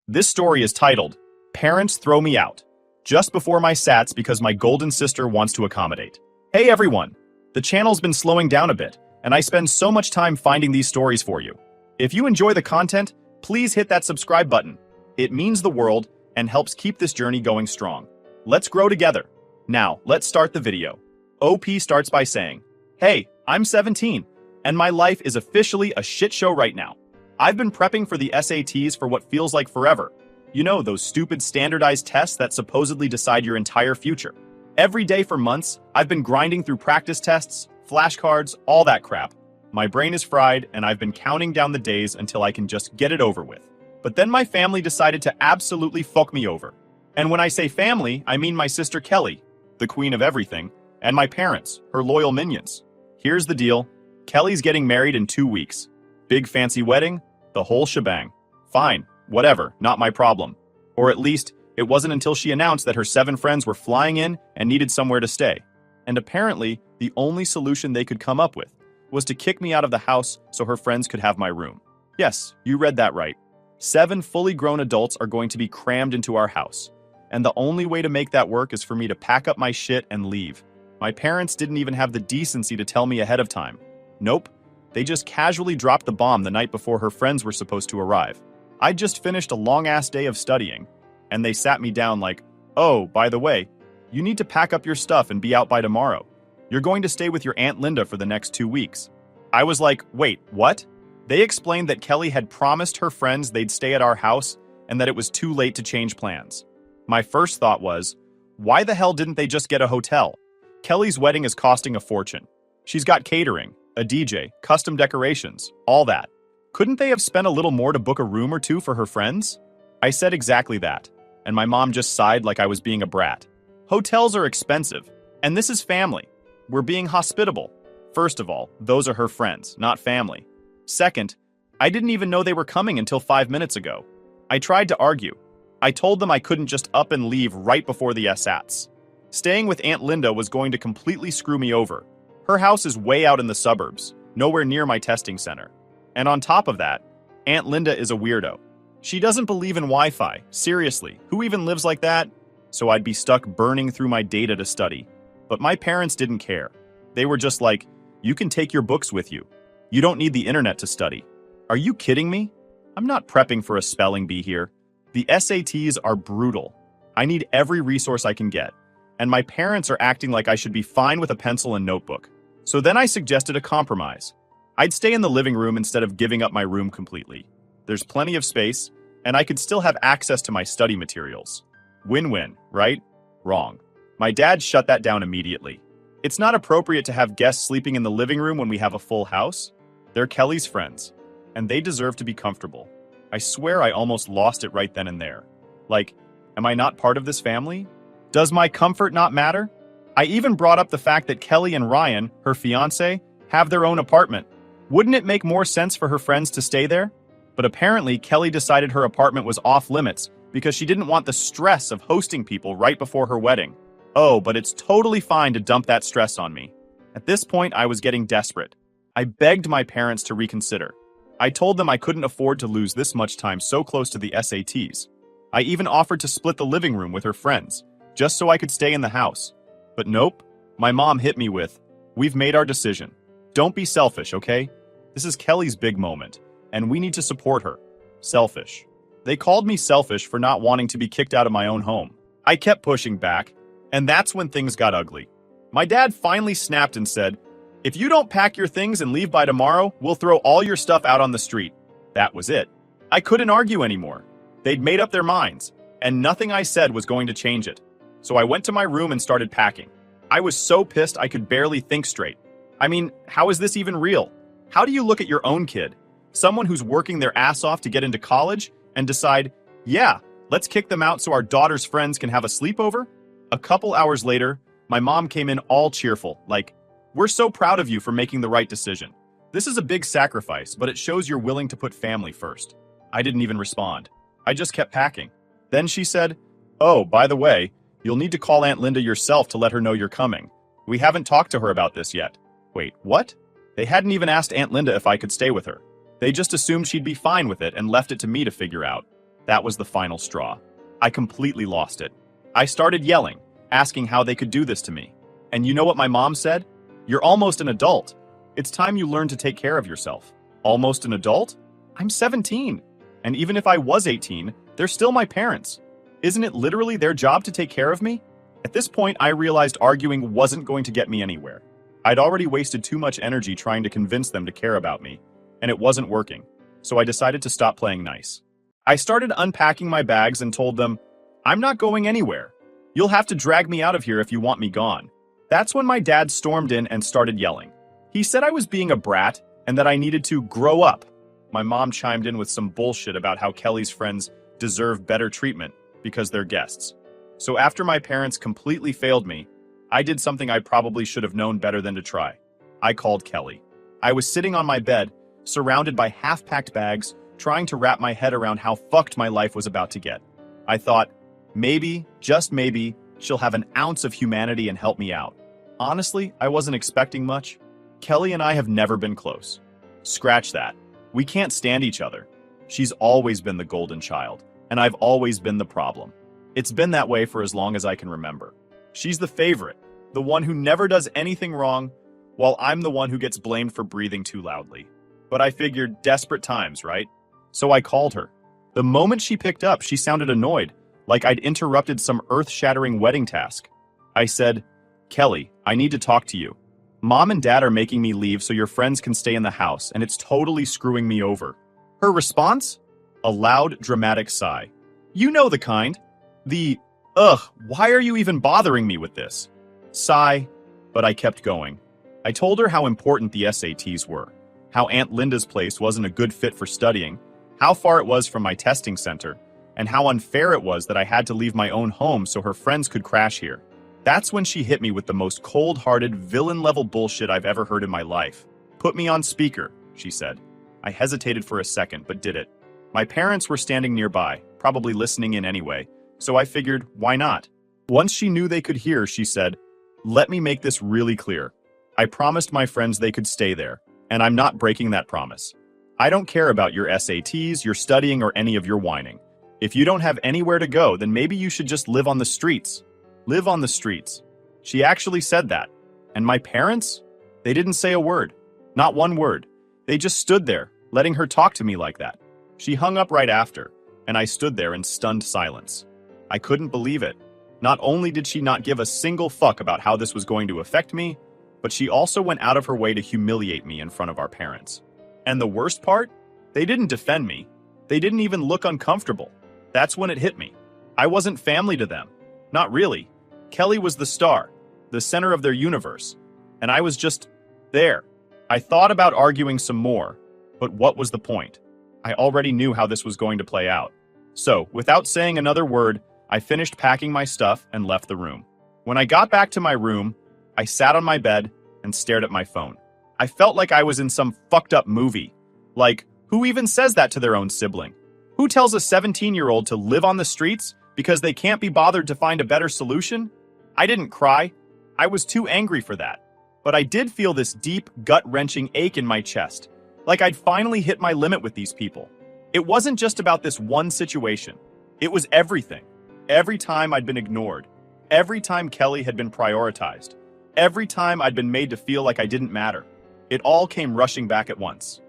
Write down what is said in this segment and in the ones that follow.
This story is titled, Parents Throw Me Out, just before my sats because my golden sister wants to accommodate. Hey everyone! The channel's been slowing down a bit, and I spend so much time finding these stories for you. If you enjoy the content, please hit that subscribe button. It means the world and helps keep this journey going strong. Let's grow together. Now, let's start the video. OP starts by saying, Hey, I'm 17, and my life is officially a shit show right now. I've been prepping for the SATs for what feels like forever. You know, those stupid standardized tests that supposedly decide your entire future. Every day for months, I've been grinding through practice tests, flashcards, all that crap. My brain is fried, and I've been counting down the days until I can just get it over with. But then my family decided to absolutely fuck me over. And when I say family, I mean my sister Kelly, the queen of everything, and my parents, her loyal minions. Here's the deal. Kelly's getting married in 2 weeks. Big fancy wedding, the whole shebang. Fine, whatever, not my problem. Or at least, it wasn't until she announced that her 7 friends were flying in and needed somewhere to stay. And apparently, the only solution they could come up with was to kick me out of the house so her friends could have my room. Yes, you read that right. 7 fully grown adults are going to be crammed into our house. And the only way to make that work is for me to pack up my shit and leave. My parents didn't even have the decency to tell me ahead of time. Nope. They just casually dropped the bomb the night before her friends were supposed to arrive. I'd just finished a long-ass day of studying, and they sat me down like, oh, by the way, you need to pack up your stuff and be out by tomorrow. You're going to stay with your Aunt Linda for the next 2 weeks. I was like, wait, what? They explained that Kelly had promised her friends they'd stay at our house and that it was too late to change plans. My first thought was, why the hell didn't they just get a hotel? Kelly's wedding is costing a fortune. She's got catering, a DJ, custom decorations, all that. Couldn't they have spent a little more to book a room or two for her friends? I said exactly that, and my mom just sighed like I was being a brat. Hotels are expensive, and this is family. We're being hospitable. First of all, those are her friends, not family. Second, I didn't even know they were coming until 5 minutes ago. I tried to argue. I told them I couldn't just up and leave right before the SATs. Staying with Aunt Linda was going to completely screw me over. Her house is way out in the suburbs, nowhere near my testing center. And on top of that, Aunt Linda is a weirdo. She doesn't believe in Wi-Fi. Seriously, who even lives like that? So I'd be stuck burning through my data to study. But my parents didn't care. They were just like, you can take your books with you. You don't need the internet to study. Are you kidding me? I'm not prepping for a spelling bee here. The SATs are brutal. I need every resource I can get. And my parents are acting like I should be fine with a pencil and notebook. So then I suggested a compromise. I'd stay in the living room instead of giving up my room completely. There's plenty of space, and I could still have access to my study materials. Win-win, right? Wrong. My dad shut that down immediately. It's not appropriate to have guests sleeping in the living room when we have a full house. They're Kelly's friends, and they deserve to be comfortable. I swear I almost lost it right then and there. Like, am I not part of this family? Does my comfort not matter? I even brought up the fact that Kelly and Ryan, her fiancé, have their own apartment. Wouldn't it make more sense for her friends to stay there? But apparently, Kelly decided her apartment was off limits because she didn't want the stress of hosting people right before her wedding. Oh, but it's totally fine to dump that stress on me. At this point, I was getting desperate. I begged my parents to reconsider. I told them I couldn't afford to lose this much time so close to the SATs. I even offered to split the living room with her friends, just so I could stay in the house. But nope, my mom hit me with, we've made our decision. Don't be selfish, okay? This is Kelly's big moment, and we need to support her. Selfish. They called me selfish for not wanting to be kicked out of my own home. I kept pushing back, and that's when things got ugly. My dad finally snapped and said, if you don't pack your things and leave by tomorrow, we'll throw all your stuff out on the street. That was it. I couldn't argue anymore. They'd made up their minds, and nothing I said was going to change it. So I went to my room and started packing. I was so pissed I could barely think straight. I mean, how is this even real? How do you look at your own kid, someone who's working their ass off to get into college, and decide, yeah, let's kick them out so our daughter's friends can have a sleepover? A couple hours later, my mom came in all cheerful, like, we're so proud of you for making the right decision. This is a big sacrifice, but it shows you're willing to put family first. I didn't even respond. I just kept packing. Then she said, oh, by the way, you'll need to call Aunt Linda yourself to let her know you're coming. We haven't talked to her about this yet. Wait, what? They hadn't even asked Aunt Linda if I could stay with her. They just assumed she'd be fine with it and left it to me to figure out. That was the final straw. I completely lost it. I started yelling, asking how they could do this to me. And you know what my mom said? "You're almost an adult. It's time you learn to take care of yourself." Almost an adult? I'm 17. And even if I was 18, they're still my parents. Isn't it literally their job to take care of me? At this point, I realized arguing wasn't going to get me anywhere. I'd already wasted too much energy trying to convince them to care about me, and it wasn't working. So I decided to stop playing nice. I started unpacking my bags and told them, "I'm not going anywhere. You'll have to drag me out of here if you want me gone." That's when my dad stormed in and started yelling. He said I was being a brat and that I needed to grow up. My mom chimed in with some bullshit about how Kelly's friends deserve better treatment because they're guests. So after my parents completely failed me, I did something I probably should have known better than to try. I called Kelly. I was sitting on my bed, surrounded by half-packed bags, trying to wrap my head around how fucked my life was about to get. I thought, maybe, just maybe, she'll have an ounce of humanity and help me out. Honestly, I wasn't expecting much. Kelly and I have never been close. Scratch that. We can't stand each other. She's always been the golden child, and I've always been the problem. It's been that way for as long as I can remember. She's the favorite, the one who never does anything wrong, while I'm the one who gets blamed for breathing too loudly. But I figured desperate times, right? So I called her. The moment she picked up, she sounded annoyed, like I'd interrupted some earth-shattering wedding task. I said, "Kelly, I need to talk to you. Mom and Dad are making me leave so your friends can stay in the house, and it's totally screwing me over." Her response? A loud, dramatic sigh. You know the kind. Why are you even bothering me with this? Sigh, but I kept going. I told her how important the SATs were, how Aunt Linda's place wasn't a good fit for studying, how far it was from my testing center, and how unfair it was that I had to leave my own home so her friends could crash here. That's when she hit me with the most cold-hearted, villain-level bullshit I've ever heard in my life. "Put me on speaker," she said. I hesitated for a second, but did it. My parents were standing nearby, probably listening in anyway, so I figured, why not? Once she knew they could hear, she said, "Let me make this really clear. I promised my friends they could stay there, and I'm not breaking that promise. I don't care about your SATs, your studying, or any of your whining. If you don't have anywhere to go, then maybe you should just live on the streets." Live on the streets. She actually said that. And my parents? They didn't say a word. Not one word. They just stood there, letting her talk to me like that. She hung up right after, and I stood there in stunned silence. I couldn't believe it. Not only did she not give a single fuck about how this was going to affect me, but she also went out of her way to humiliate me in front of our parents. And the worst part? They didn't defend me. They didn't even look uncomfortable. That's when it hit me. I wasn't family to them. Not really. Kelly was the star, the center of their universe, and I was just there. I thought about arguing some more, but what was the point? I already knew how this was going to play out. So, without saying another word, I finished packing my stuff and left the room. When I got back to my room, I sat on my bed and stared at my phone. I felt like I was in some fucked up movie. Like, who even says that to their own sibling? Who tells a 17-year-old to live on the streets because they can't be bothered to find a better solution? I didn't cry. I was too angry for that. But I did feel this deep, gut-wrenching ache in my chest, like I'd finally hit my limit with these people. It wasn't just about this one situation. It was everything. Every time I'd been ignored. Every time Kelly had been prioritized. Every time I'd been made to feel like I didn't matter. It all came rushing back at once.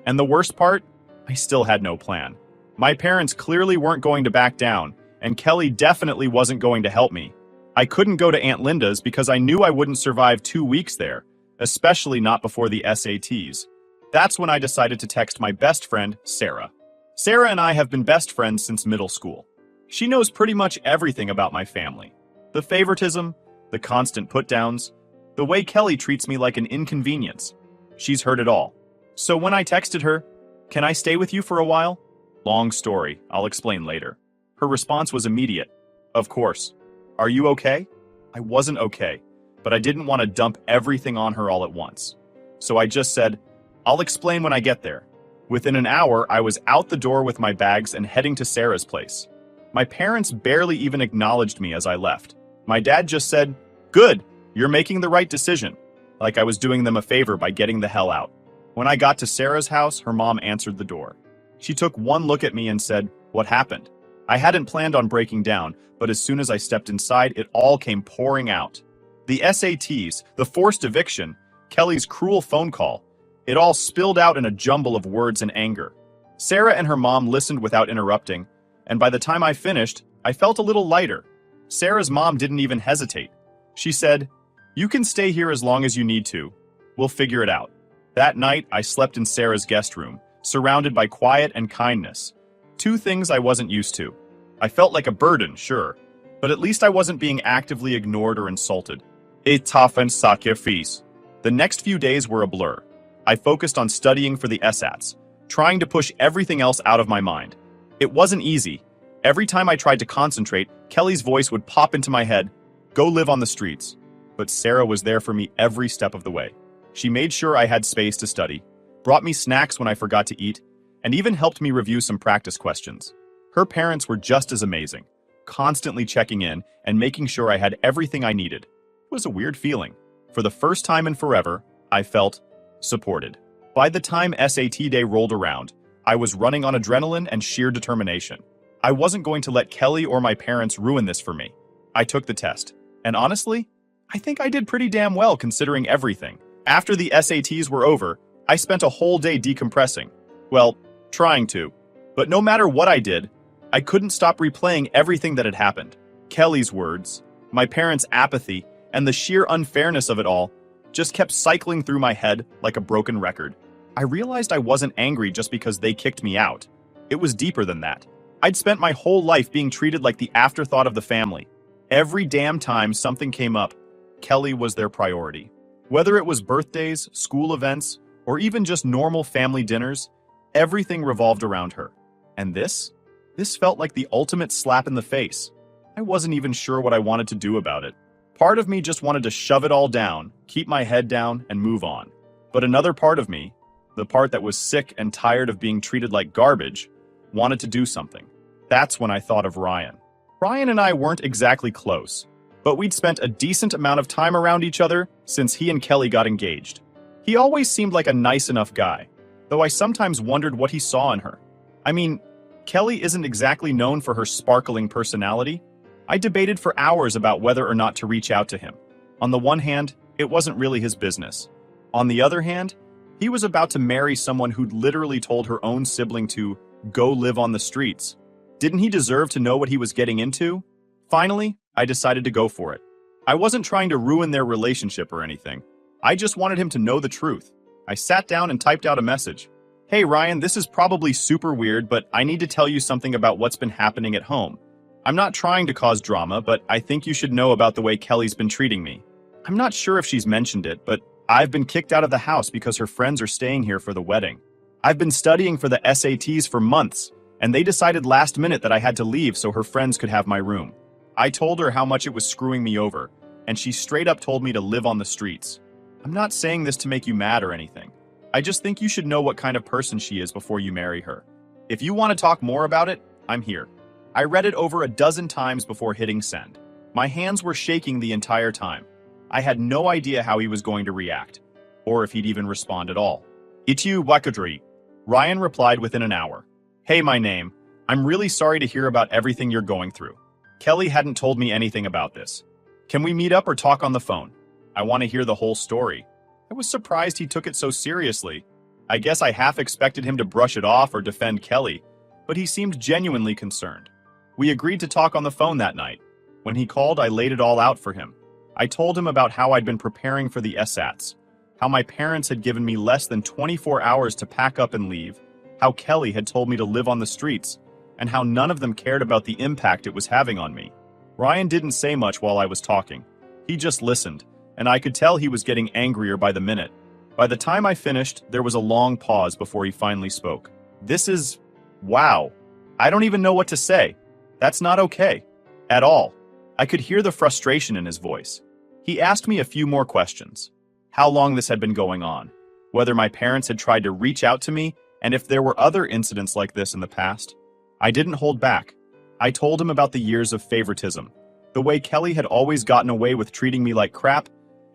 And the worst part? I still had no plan. My parents clearly weren't going to back down, and Kelly definitely wasn't going to help me. I couldn't go to Aunt Linda's because I knew I wouldn't survive 2 weeks there, especially not before the SATs. That's when I decided to text my best friend, Sarah. Sarah and I have been best friends since middle school. She knows pretty much everything about my family. The favoritism, the constant put-downs, the way Kelly treats me like an inconvenience. She's heard it all. So when I texted her, "Can I stay with you for a while?" Long story, I'll explain later. Her response was immediate. Of course. Are you okay? I wasn't okay, but I didn't want to dump everything on her all at once. So I just said, "I'll explain when I get there." Within an hour, I was out the door with my bags and heading to Sarah's place. My parents barely even acknowledged me as I left. My dad just said, "Good, you're making the right decision," like I was doing them a favor by getting the hell out. When I got to Sarah's house, her mom answered the door. She took one look at me and said, What happened? I hadn't planned on breaking down, but as soon as I stepped inside, it all came pouring out. The SATs, the forced eviction, Kelly's cruel phone call. It all spilled out in a jumble of words and anger. Sarah and her mom listened without interrupting, and by the time I finished, I felt a little lighter. Sarah's mom didn't even hesitate. She said, "You can stay here as long as you need to. We'll figure it out." That night, I slept in Sarah's guest room, surrounded by quiet and kindness. Two things I wasn't used to. I felt like a burden, sure, but at least I wasn't being actively ignored or insulted. It toughened sacrifice. The next few days were a blur. I focused on studying for the SATs, trying to push everything else out of my mind. It wasn't easy. Every time I tried to concentrate, Kelly's voice would pop into my head, "Go live on the streets." But Sarah was there for me every step of the way. She made sure I had space to study, brought me snacks when I forgot to eat, and even helped me review some practice questions. Her parents were just as amazing, constantly checking in and making sure I had everything I needed. It was a weird feeling. For the first time in forever, I felt supported. By the time SAT day rolled around, I was running on adrenaline and sheer determination. I wasn't going to let Kelly or my parents ruin this for me. I took the test, and honestly, I think I did pretty damn well considering everything. After the SATs were over, I spent a whole day decompressing. Well, trying to. But no matter what I did, I couldn't stop replaying everything that had happened. Kelly's words, my parents' apathy, and the sheer unfairness of it all just kept cycling through my head like a broken record. I realized I wasn't angry just because they kicked me out. It was deeper than that. I'd spent my whole life being treated like the afterthought of the family. Every damn time something came up, Kelly was their priority. Whether it was birthdays, school events, or even just normal family dinners, everything revolved around her. And this felt like the ultimate slap in the face. I wasn't even sure what I wanted to do about it. Part of me just wanted to shove it all down, keep my head down, and move on. But another part of me, the part that was sick and tired of being treated like garbage, wanted to do something. That's when I thought of Ryan. Ryan and I weren't exactly close, but we'd spent a decent amount of time around each other since he and Kelly got engaged. He always seemed like a nice enough guy, though I sometimes wondered what he saw in her. I mean, Kelly isn't exactly known for her sparkling personality. I debated for hours about whether or not to reach out to him. On the one hand, it wasn't really his business. On the other hand, he was about to marry someone who'd literally told her own sibling to go live on the streets. Didn't he deserve to know what he was getting into? Finally, I decided to go for it. I wasn't trying to ruin their relationship or anything. I just wanted him to know the truth. I sat down and typed out a message. "Hey Ryan, this is probably super weird, but I need to tell you something about what's been happening at home. I'm not trying to cause drama, but I think you should know about the way Kelly's been treating me. I'm not sure if she's mentioned it, but I've been kicked out of the house because her friends are staying here for the wedding. I've been studying for the SATs for months, and they decided last minute that I had to leave so her friends could have my room. I told her how much it was screwing me over, and she straight up told me to live on the streets. I'm not saying this to make you mad or anything. I just think you should know what kind of person she is before you marry her. If you want to talk more about it, I'm here." I read it over a dozen times before hitting send. My hands were shaking the entire time. I had no idea how he was going to react, or if he'd even respond at all. "Itu Wakadri," Ryan replied within an hour. "Hey, my name. I'm really sorry to hear about everything you're going through. Kelly hadn't told me anything about this. Can we meet up or talk on the phone? I want to hear the whole story." I was surprised he took it so seriously. I guess I half expected him to brush it off or defend Kelly, but he seemed genuinely concerned. We agreed to talk on the phone that night. When he called, I laid it all out for him. I told him about how I'd been preparing for the SATs, how my parents had given me less than 24 hours to pack up and leave, how Kelly had told me to live on the streets, and how none of them cared about the impact it was having on me. Ryan didn't say much while I was talking. He just listened, and I could tell he was getting angrier by the minute. By the time I finished, there was a long pause before he finally spoke. Wow. I don't even know what to say. That's not okay. At all. I could hear the frustration in his voice. He asked me a few more questions. How long this had been going on, whether my parents had tried to reach out to me, and if there were other incidents like this in the past. I didn't hold back. I told him about the years of favoritism, the way Kelly had always gotten away with treating me like crap,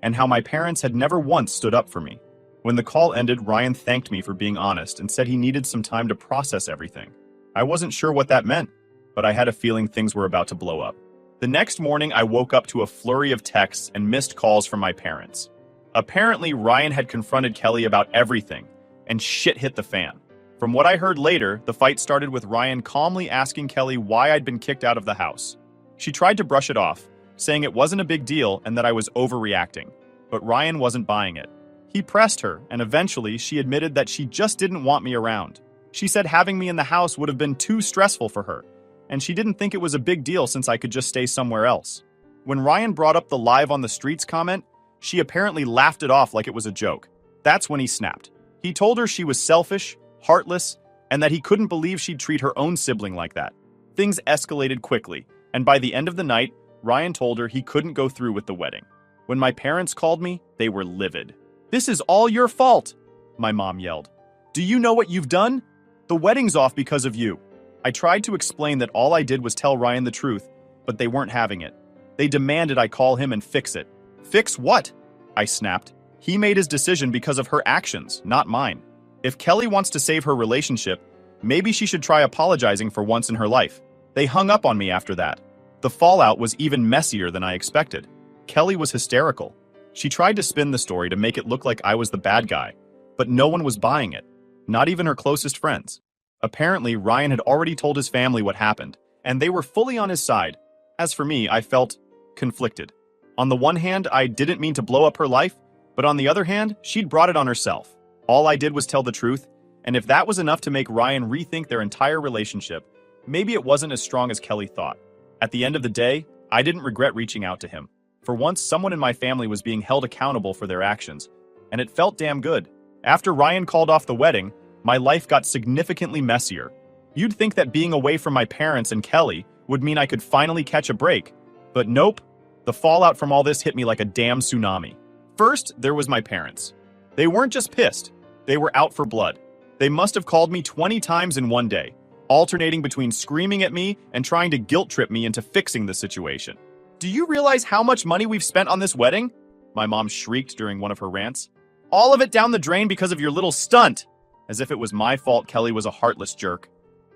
and how my parents had never once stood up for me. When the call ended, Ryan thanked me for being honest and said he needed some time to process everything. I wasn't sure what that meant, but I had a feeling things were about to blow up. The next morning, I woke up to a flurry of texts and missed calls from my parents. Apparently, Ryan had confronted Kelly about everything, and shit hit the fan. From what I heard later, the fight started with Ryan calmly asking Kelly why I'd been kicked out of the house. She tried to brush it off, saying it wasn't a big deal and that I was overreacting. But Ryan wasn't buying it. He pressed her, and eventually she admitted that she just didn't want me around. She said having me in the house would have been too stressful for her, and she didn't think it was a big deal since I could just stay somewhere else. When Ryan brought up the live on the streets comment, she apparently laughed it off like it was a joke. That's when he snapped. He told her she was selfish, heartless, and that he couldn't believe she'd treat her own sibling like that. Things escalated quickly, and by the end of the night, Ryan told her he couldn't go through with the wedding. When my parents called me, they were livid. "This is all your fault," my mom yelled. "Do you know what you've done? The wedding's off because of you." I tried to explain that all I did was tell Ryan the truth, but they weren't having it. They demanded I call him and fix it. "Fix what?" I snapped. "He made his decision because of her actions, not mine. If Kelly wants to save her relationship, maybe she should try apologizing for once in her life." They hung up on me after that. The fallout was even messier than I expected. Kelly was hysterical. She tried to spin the story to make it look like I was the bad guy, but no one was buying it, not even her closest friends. Apparently, Ryan had already told his family what happened, and they were fully on his side. As for me, I felt conflicted. On the one hand, I didn't mean to blow up her life, but on the other hand, she'd brought it on herself. All I did was tell the truth, and if that was enough to make Ryan rethink their entire relationship, maybe it wasn't as strong as Kelly thought. At the end of the day, I didn't regret reaching out to him. For once, someone in my family was being held accountable for their actions, and it felt damn good. After Ryan called off the wedding, my life got significantly messier. You'd think that being away from my parents and Kelly would mean I could finally catch a break, but nope. The fallout from all this hit me like a damn tsunami. First, there was my parents. They weren't just pissed, they were out for blood. They must have called me 20 times in one day, alternating between screaming at me and trying to guilt trip me into fixing the situation. "Do you realize how much money we've spent on this wedding?" my mom shrieked during one of her rants. "All of it down the drain because of your little stunt!" As if it was my fault Kelly was a heartless jerk.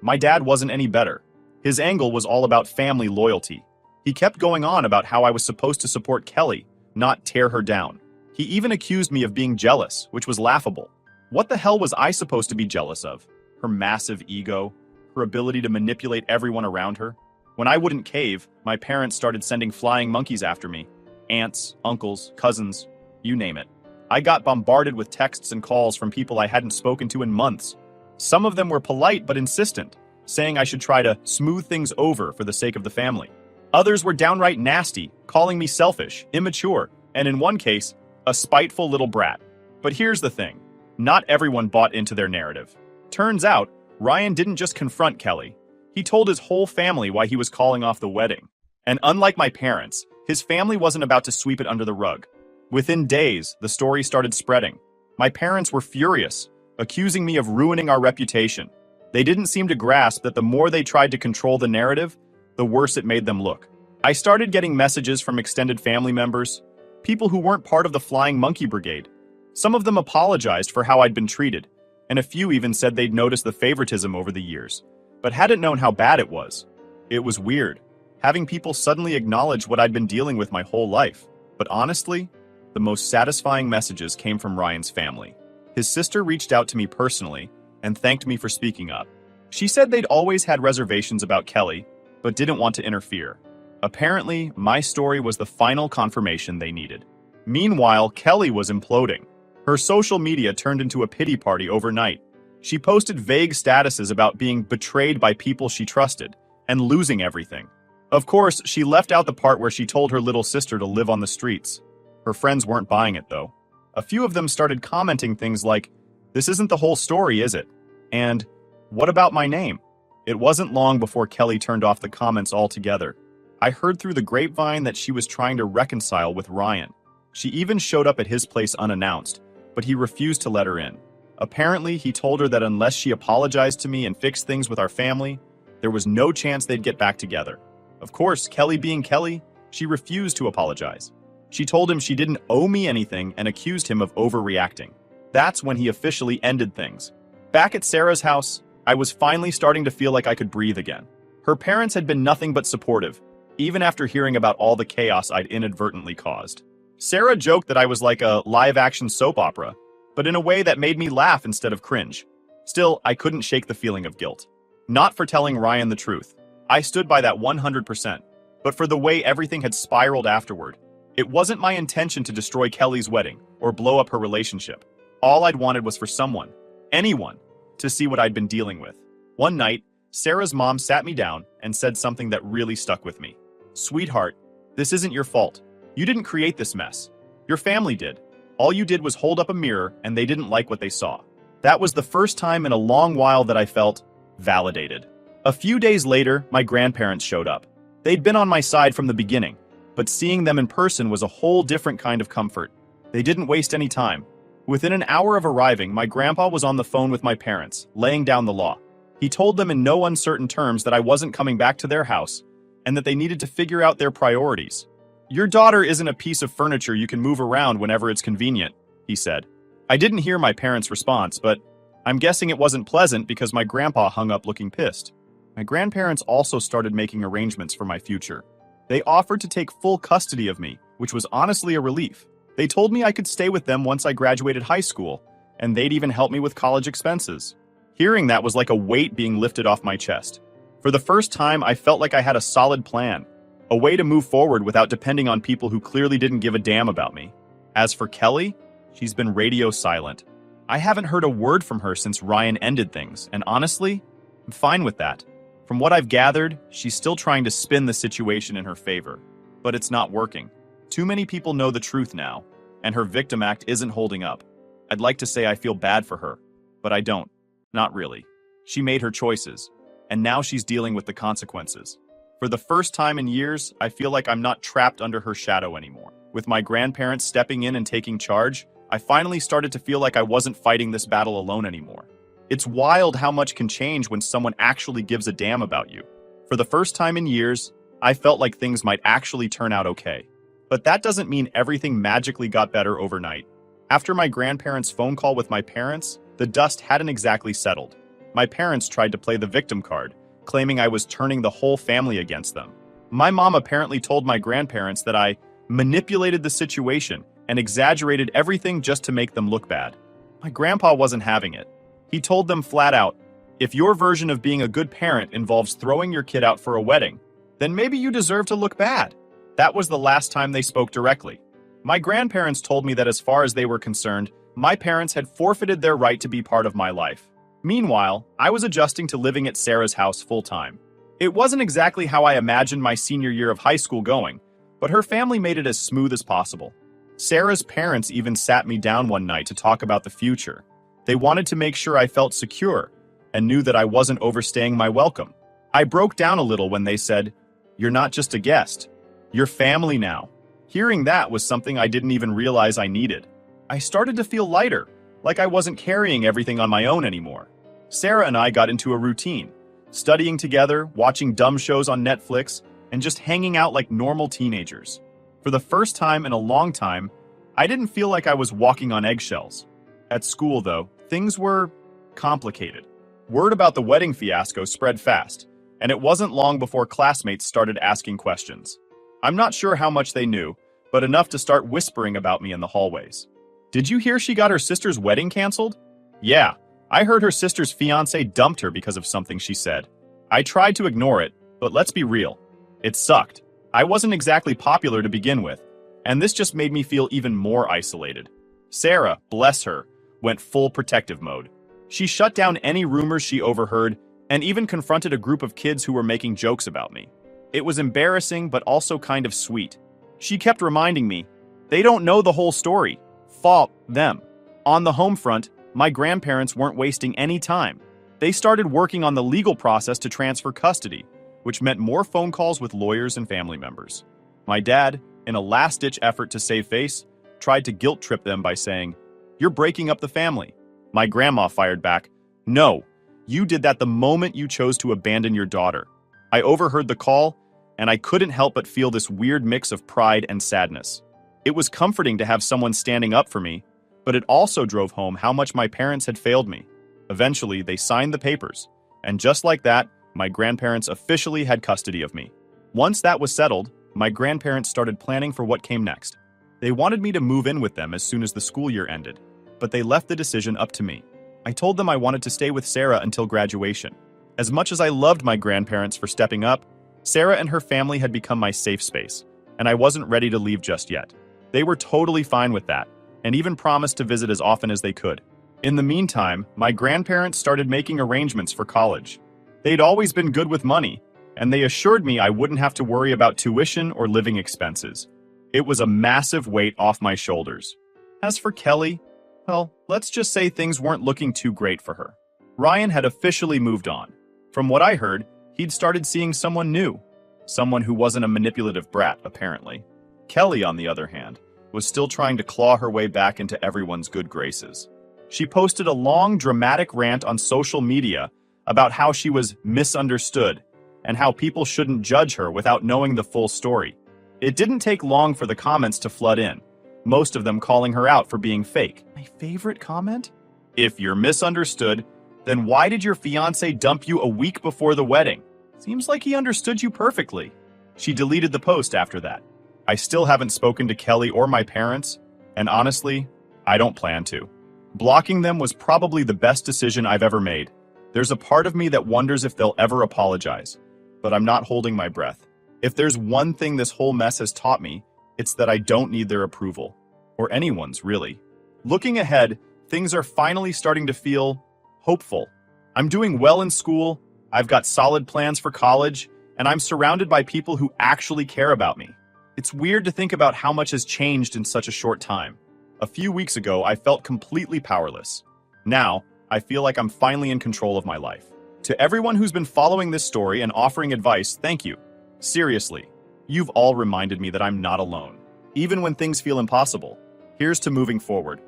My dad wasn't any better. His angle was all about family loyalty. He kept going on about how I was supposed to support Kelly, not tear her down. He even accused me of being jealous, which was laughable. What the hell was I supposed to be jealous of? Her massive ego? Her ability to manipulate everyone around her? When I wouldn't cave, my parents started sending flying monkeys after me. Aunts, uncles, cousins, you name it. I got bombarded with texts and calls from people I hadn't spoken to in months. Some of them were polite but insistent, saying I should try to smooth things over for the sake of the family. Others were downright nasty, calling me selfish, immature, and in one case, a spiteful little brat. But here's the thing. Not everyone bought into their narrative. Turns out, Ryan didn't just confront Kelly. He told his whole family why he was calling off the wedding. And unlike my parents, his family wasn't about to sweep it under the rug. Within days, the story started spreading. My parents were furious, accusing me of ruining our reputation. They didn't seem to grasp that the more they tried to control the narrative, the worse it made them look. I started getting messages from extended family members, people who weren't part of the Flying Monkey Brigade. Some of them apologized for how I'd been treated, and a few even said they'd noticed the favoritism over the years, but hadn't known how bad it was. It was weird, having people suddenly acknowledge what I'd been dealing with my whole life. But honestly, the most satisfying messages came from Ryan's family. His sister reached out to me personally and thanked me for speaking up. She said they'd always had reservations about Kelly, but didn't want to interfere. Apparently, my story was the final confirmation they needed. Meanwhile, Kelly was imploding. Her social media turned into a pity party overnight. She posted vague statuses about being betrayed by people she trusted and losing everything. Of course, she left out the part where she told her little sister to live on the streets. Her friends weren't buying it, though. A few of them started commenting things like, "This isn't the whole story, is it?" And, "What about my name?" It wasn't long before Kelly turned off the comments altogether. I heard through the grapevine that she was trying to reconcile with Ryan. She even showed up at his place unannounced, but he refused to let her in. Apparently, he told her that unless she apologized to me and fixed things with our family, there was no chance they'd get back together. Of course, Kelly being Kelly, she refused to apologize. She told him she didn't owe me anything and accused him of overreacting. That's when he officially ended things. Back at Sarah's house, I was finally starting to feel like I could breathe again. Her parents had been nothing but supportive, even after hearing about all the chaos I'd inadvertently caused. Sarah joked that I was like a live-action soap opera, but in a way that made me laugh instead of cringe. Still, I couldn't shake the feeling of guilt. Not for telling Ryan the truth. I stood by that 100%, but for the way everything had spiraled afterward. It wasn't my intention to destroy Kelly's wedding or blow up her relationship. All I'd wanted was for someone, anyone, to see what I'd been dealing with. One night, Sarah's mom sat me down and said something that really stuck with me. "Sweetheart, this isn't your fault. You didn't create this mess. Your family did. All you did was hold up a mirror and they didn't like what they saw." That was the first time in a long while that I felt validated. A few days later, my grandparents showed up. They'd been on my side from the beginning, but seeing them in person was a whole different kind of comfort. They didn't waste any time. Within an hour of arriving, my grandpa was on the phone with my parents, laying down the law. He told them in no uncertain terms that I wasn't coming back to their house and that they needed to figure out their priorities. "Your daughter isn't a piece of furniture you can move around whenever it's convenient," he said. I didn't hear my parents' response, but I'm guessing it wasn't pleasant because my grandpa hung up looking pissed. My grandparents also started making arrangements for my future. They offered to take full custody of me, which was honestly a relief. They told me I could stay with them once I graduated high school, and they'd even help me with college expenses. Hearing that was like a weight being lifted off my chest. For the first time, I felt like I had a solid plan, a way to move forward without depending on people who clearly didn't give a damn about me. As for Kelly, she's been radio silent. I haven't heard a word from her since Ryan ended things, and honestly, I'm fine with that. From what I've gathered, she's still trying to spin the situation in her favor, but it's not working. Too many people know the truth now, and her victim act isn't holding up. I'd like to say I feel bad for her, but I don't. Not really. She made her choices, and now she's dealing with the consequences. For the first time in years, I feel like I'm not trapped under her shadow anymore. With my grandparents stepping in and taking charge, I finally started to feel like I wasn't fighting this battle alone anymore. It's wild how much can change when someone actually gives a damn about you. For the first time in years, I felt like things might actually turn out okay. But that doesn't mean everything magically got better overnight. After my grandparents' phone call with my parents, the dust hadn't exactly settled. My parents tried to play the victim card, claiming I was turning the whole family against them. My mom apparently told my grandparents that I manipulated the situation and exaggerated everything just to make them look bad. My grandpa wasn't having it. He told them flat out, "If your version of being a good parent involves throwing your kid out for a wedding, then maybe you deserve to look bad." That was the last time they spoke directly. My grandparents told me that as far as they were concerned, my parents had forfeited their right to be part of my life. Meanwhile, I was adjusting to living at Sarah's house full-time. It wasn't exactly how I imagined my senior year of high school going, but her family made it as smooth as possible. Sarah's parents even sat me down one night to talk about the future. They wanted to make sure I felt secure and knew that I wasn't overstaying my welcome. I broke down a little when they said, "You're not just a guest. You're family now." Hearing that was something I didn't even realize I needed. I started to feel lighter, like I wasn't carrying everything on my own anymore. Sarah and I got into a routine, studying together, watching dumb shows on Netflix, and just hanging out like normal teenagers. For the first time in a long time, I didn't feel like I was walking on eggshells. At school, though, things were complicated. Word about the wedding fiasco spread fast, and it wasn't long before classmates started asking questions. I'm not sure how much they knew, but enough to start whispering about me in the hallways. "Did you hear she got her sister's wedding canceled?" "Yeah, I heard her sister's fiance dumped her because of something she said." I tried to ignore it, but let's be real. It sucked. I wasn't exactly popular to begin with, and this just made me feel even more isolated. Sarah, bless her, went full protective mode. She shut down any rumors she overheard and even confronted a group of kids who were making jokes about me. It was embarrassing, but also kind of sweet. She kept reminding me, "They don't know the whole story. Fault them." On the home front, my grandparents weren't wasting any time. They started working on the legal process to transfer custody, which meant more phone calls with lawyers and family members. My dad, in a last-ditch effort to save face, tried to guilt-trip them by saying, "You're breaking up the family." My grandma fired back, "No, you did that the moment you chose to abandon your daughter." I overheard the call, and I couldn't help but feel this weird mix of pride and sadness. It was comforting to have someone standing up for me, but it also drove home how much my parents had failed me. Eventually, they signed the papers, And just like that, my grandparents officially had custody of me. Once that was settled, my grandparents started planning for what came next. They wanted me to move in with them as soon as the school year ended, but they left the decision up to me. I told them I wanted to stay with Sarah until graduation. As much as I loved my grandparents for stepping up, Sarah and her family had become my safe space, and I wasn't ready to leave just yet. They were totally fine with that, and even promised to visit as often as they could. In the meantime, my grandparents started making arrangements for college. They'd always been good with money, and they assured me I wouldn't have to worry about tuition or living expenses. It was a massive weight off my shoulders. As for Kelly, well, let's just say things weren't looking too great for her. Ryan had officially moved on. From what I heard, he'd started seeing someone new. Someone who wasn't a manipulative brat, apparently. Kelly, on the other hand, was still trying to claw her way back into everyone's good graces. She posted a long, dramatic rant on social media about how she was misunderstood and how people shouldn't judge her without knowing the full story. It didn't take long for the comments to flood in, most of them calling her out for being fake. My favorite comment? If you're misunderstood, then why did your fiancé dump you a week before the wedding? Seems like he understood you perfectly. She deleted the post after that. I still haven't spoken to Kelly or my parents, and honestly, I don't plan to. Blocking them was probably the best decision I've ever made. There's a part of me that wonders if they'll ever apologize, but I'm not holding my breath. If there's one thing this whole mess has taught me, it's that I don't need their approval. Or anyone's, really. Looking ahead, things are finally starting to feel hopeful. I'm doing well in school, I've got solid plans for college, and I'm surrounded by people who actually care about me. It's weird to think about how much has changed in such a short time. A few weeks ago, I felt completely powerless. Now, I feel like I'm finally in control of my life. To everyone who's been following this story and offering advice, thank you. Seriously, you've all reminded me that I'm not alone. Even when things feel impossible. Here's to moving forward.